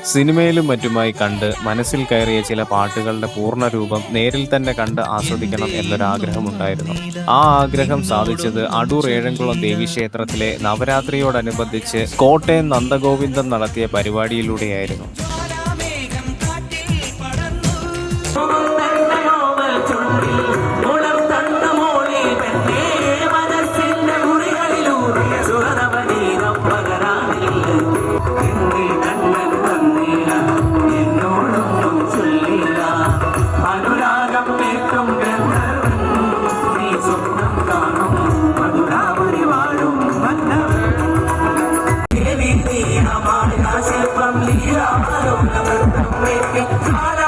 സിനിമയിലും മറ്റുമായി കണ്ട് മനസ്സിൽ കയറിയ ചില പാട്ടുകളുടെ പൂർണ്ണരൂപം നേരിൽ തന്നെ കണ്ട് ആസ്വദിക്കണം എന്നൊരാഗ്രഹമുണ്ടായിരുന്നു. ആ ആഗ്രഹം സാധിച്ചത് അടൂർ ഏഴംകുളം ദേവീക്ഷേത്രത്തിലെ നവരാത്രിയോടനുബന്ധിച്ച് കോട്ടയം നന്ദഗോവിന്ദൻ നടത്തിയ പരിപാടിയിലൂടെയായിരുന്നു. From the